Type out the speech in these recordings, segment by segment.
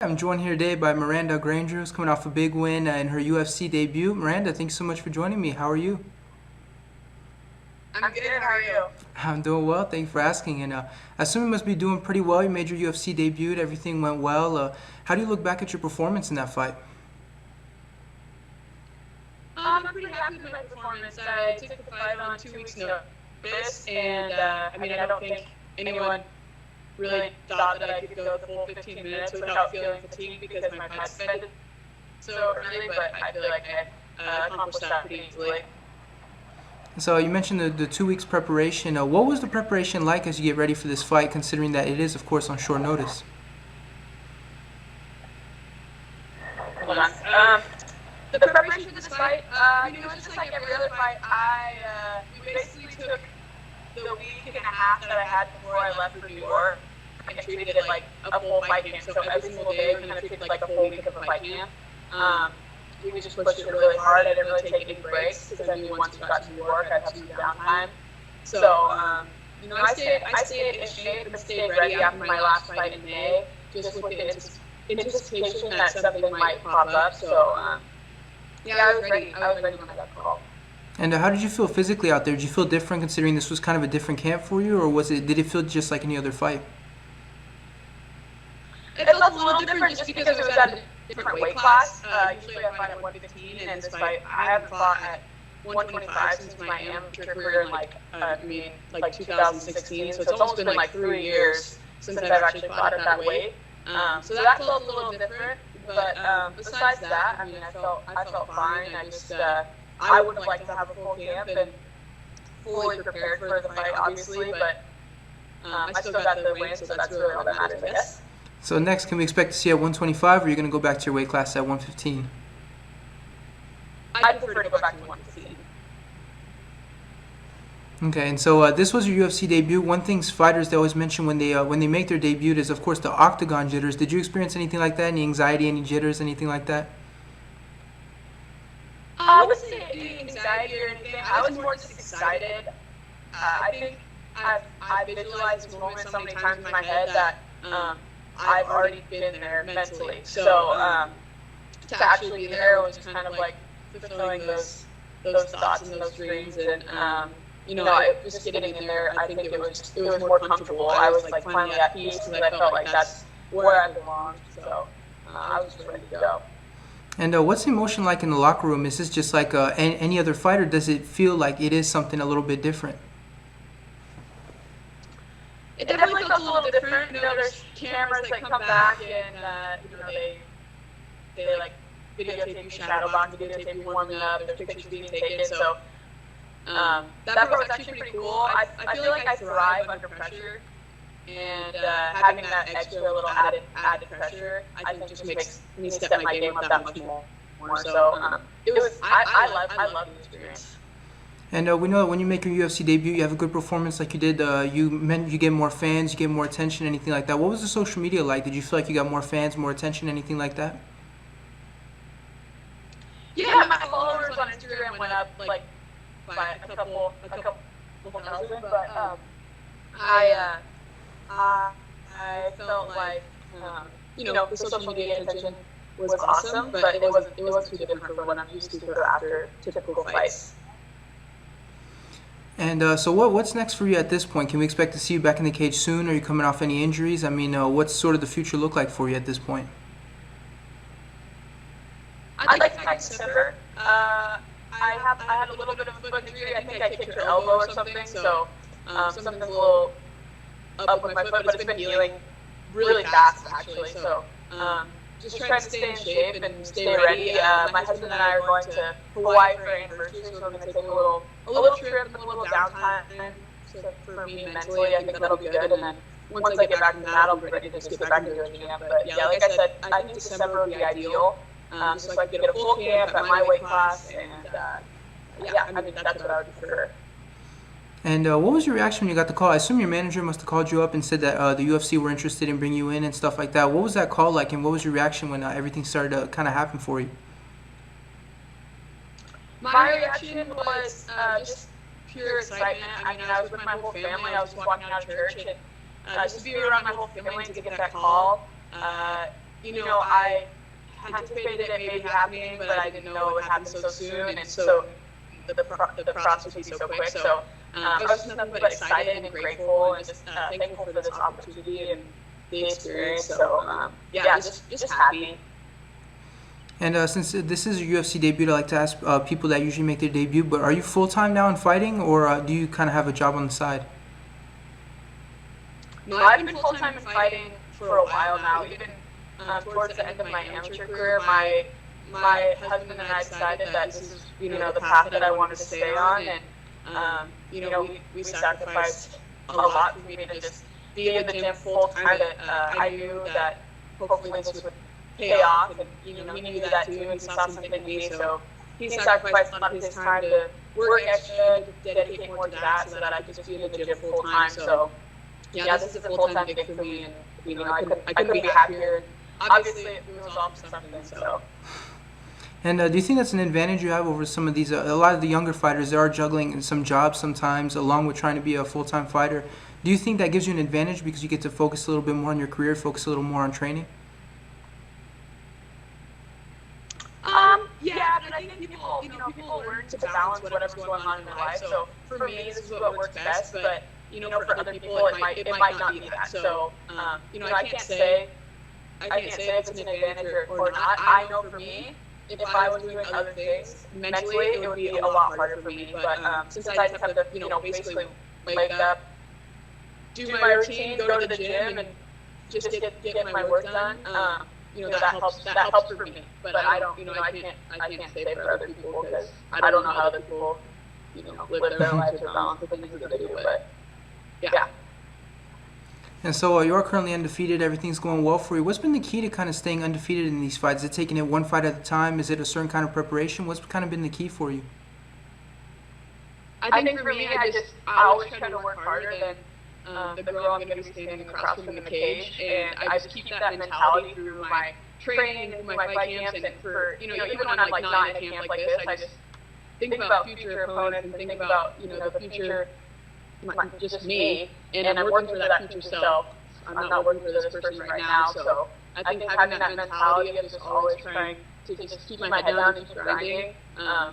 I'm joined here today by Miranda Granger, who's coming off a big win in her UFC debut. Miranda, thanks so much for joining me. How are you? I'm good. How are you? I'm doing well. Thanks for asking. And I assume you must be doing pretty well. You made your UFC debut. Everything went well. How do you look back at your performance in that fight? I'm pretty happy with my performance. I took the fight on 2 weeks' notice, and I don't think anyone really thought that I could go the full 15 minutes without feeling fatigued because my fight ended so early. But I feel like I accomplished that pretty easily. So you mentioned the 2 weeks preparation. What was the preparation like as you get ready for this fight, considering that it is, of course, on short notice? Hold on. The preparation for this fight, it was just like every other fight. We basically took the week and a half that I had before I left for New York and treated it like a full fight camp. So every single day we kind of treated it like a full week of a fight camp. We just pushed it really hard. I didn't really take any breaks because I knew once we got to New York I'd have some downtime. So, I stayed in shape and stayed ready after my last fight in May, just with the anticipation that something might pop up. So, I was ready. I was ready when I got the call. And how did you feel physically out there? Did you feel different considering this was kind of a different camp for you, or did it feel just like any other fight? It felt a little different just because it was at a different weight class. Usually I fight at 115, and this fight I haven't fought at 125 since my amateur career in like 2016. So it's almost been like 3 years since I've actually fought at that weight. So that felt a little different. But besides that, I felt fine. I would have liked to have a full camp and fully prepared for the fight, obviously, but I still got the win, so that's really all that matters, I guess. So next, can we expect to see at 125, or are you going to go back to your weight class at 115? I'd prefer to go back to 115. Okay, and so this was your UFC debut. One thing fighters they always mention when they make their debut is, of course, the octagon jitters. Did you experience anything like that? Any anxiety, any jitters, anything like that? I wouldn't say any anxiety or anything. I was more just excited. I think I've visualized this moment so many times in my head that I've already been there mentally. So to actually be there was just kind of like fulfilling those thoughts and those dreams. And just getting in there, I think it was more comfortable. I was like finally at peace because I felt like that's where I belonged. So I was just ready to go. And what's the emotion like in the locker room? Is this just like any other fight, or does it feel like it is something a little bit different? It definitely feels a little different. There's cameras that come back and they like videotape you, Sherdog.com, videotape you warming up. There's pictures being taken. So that part was actually pretty cool. I feel like I thrive under pressure, and having that extra little added pressure, I think just makes me step my game up that much more. So I love the experience. And we know that when you make your UFC debut, you have a good performance like you did. You get more fans, you get more attention, anything like that. What was the social media like? Did you feel like you got more fans, more attention, anything like that? Yeah, my followers on Instagram went up like by a couple thousand, but I felt like the social media attention was awesome, but it wasn't too different from what I'm used to for after typical fights. And so what's next for you at this point? Can we expect to see you back in the cage soon? Are you coming off any injuries? I mean, what's sort of the future look like for you at this point? I'd like to fight December. I had a little bit of a foot injury. I think I kicked her elbow or something, so something's a little up with my foot, but it's been healing really fast, actually. So just trying to stay in shape and stay ready. My husband and I are going to Hawaii for our anniversary, so we're going to take a little trip and a little downtime. So for me mentally, I think that'll be good. And then once I get back from that, I'll be ready to just get back into the gym. But yeah, like I said, I think December would be ideal, so I can get a full camp at my weight class. And that's what I would prefer. And what was your reaction when you got the call? I assume your manager must have called you up and said that the UFC were interested in bringing you in and stuff like that. What was that call like, and what was your reaction when everything started to kind of happen for you? My reaction was just pure excitement. I was with my whole family. I was just walking out of church, and just to be around my whole family to get that call, I anticipated it maybe happening, but I didn't know it would happen so soon, and so the process would be so quick. So I was just nothing but excited and grateful, and just thankful for this opportunity and the experience. So just happy. And since this is a UFC debut, I like to ask people that usually make their debut, but are you full-time now in fighting, or do you kind of have a job on the side? No, I've been full-time in fighting for a while now. Even towards the end of my amateur career, my husband and I decided that this is, the path that I wanted to stay on, and we sacrificed a lot for me to just be in the gym full-time. I knew that hopefully this would pay off, and he knew that too, and he saw something in me, so he sacrificed a lot of his time to work extra, to dedicate more to that, so that I could just be in the gym full-time. So this is a full-time gig for me, and I couldn't be happier. Obviously, it was all for something. So. And do you think that's an advantage you have over some of these? A lot of the younger fighters, they are juggling some jobs sometimes, along with trying to be a full-time fighter. Do you think that gives you an advantage because you get to focus a little bit more on your career, focus a little more on training? Yeah, but I think people learn to balance whatever's going on in their life. So for me, this is what works best. But for other people, it might not be that. So I can't say if it's an advantage or not. I know for me, if I was doing other things mentally, it would be a lot harder for me. But since I just have to basically wake up, do my routine, go to the gym, and just get my work done. That helps for me, but I don't, I can't say for other people because I don't know how other people, live their lives or balance the things that they do, but yeah. And so you are currently undefeated, everything's going well for you. What's been the key to kind of staying undefeated in these fights? Is it taking it one fight at a time? Is it a certain kind of preparation? What's kind of been the key for you? I think for me, I always try to work harder than the girl I'm going to be standing across from in the cage, and I just keep that mentality through my training, through my fight camps, and for, even when I'm not in a camp like this, I just think about future opponents and think about, the future, just me, and I'm working for that future self. I'm not working for this person right now, so I think having that mentality of just always trying to just keep my head down and keep grinding, I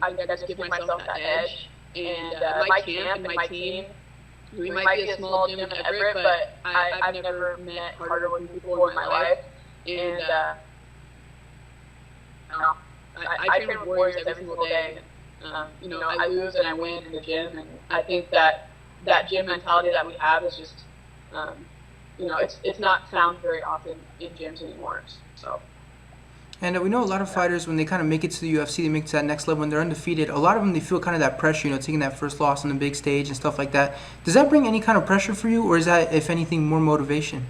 think I just give myself that edge, and my camp and my team, we might be a small gym in Everett, but I've never met harder working people in my life. And I train with warriors every single day. I lose and I win in the gym, and I think that gym mentality that we have is just, it's not found very often in gyms anymore. So. And we know a lot of fighters, when they kind of make it to the UFC, they make it to that next level, when they're undefeated, a lot of them, they feel kind of that pressure, taking that first loss on the big stage and stuff like that. Does that bring any kind of pressure for you, or is that, if anything, more motivation?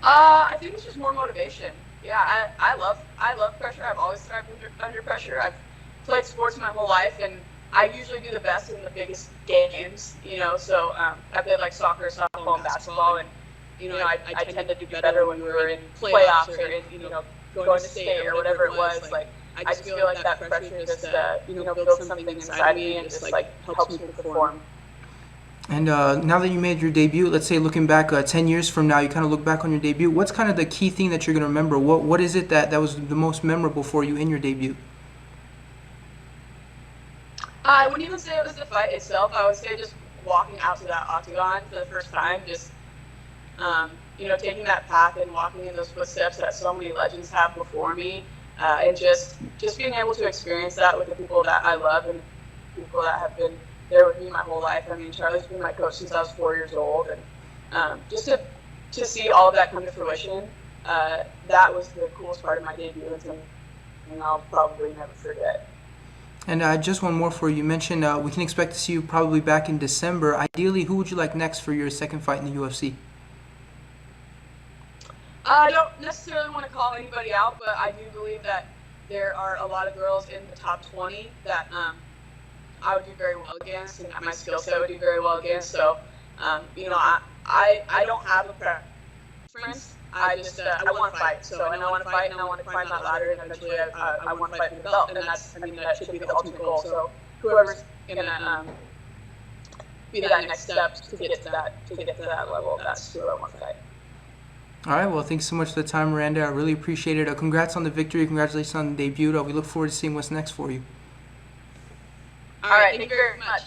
I think it's just more motivation. Yeah, I love pressure. I've always thrived under pressure. I've played sports my whole life, and I usually do the best in the biggest games, so I played like soccer, softball, and basketball, and I tend to do better when we were in playoffs or in, going to state or whatever it was. Like, I just feel like that pressure just, builds something inside me and just, helps me perform. And now that you made your debut, let's say looking back 10 years from now, you kind of look back on your debut, what's kind of the key thing that you're going to remember? What is it that was the most memorable for you in your debut? I wouldn't even say it was the fight itself. I would say just walking out to that octagon for the first time, just taking that path and walking in those footsteps that so many legends have before me, and just being able to experience that with the people that I love and people that have been there with me my whole life. I mean, Charlie's been my coach since I was 4 years old, and just to see all of that come to fruition, that was the coolest part of my debut, and I'll probably never forget. And just one more for you. You mentioned we can expect to see you probably back in December. Ideally, who would you like next for your second fight in the UFC? I don't necessarily want to call anybody out, but I do believe that there are a lot of girls in the top 20 that I would do very well against, and my skill set would do very well against. So, I don't have a preference. I just I want to fight. So, and I want to fight, and I want to climb that ladder, and eventually I want to fight for the belt, and that should be the ultimate goal. So, whoever's gonna be that next step to get to that level, that's who I want to fight. All right. Well, thanks so much for the time, Miranda. I really appreciate it. Congrats on the victory. Congratulations on the debut. We look forward to seeing what's next for you. All right, thank you very much.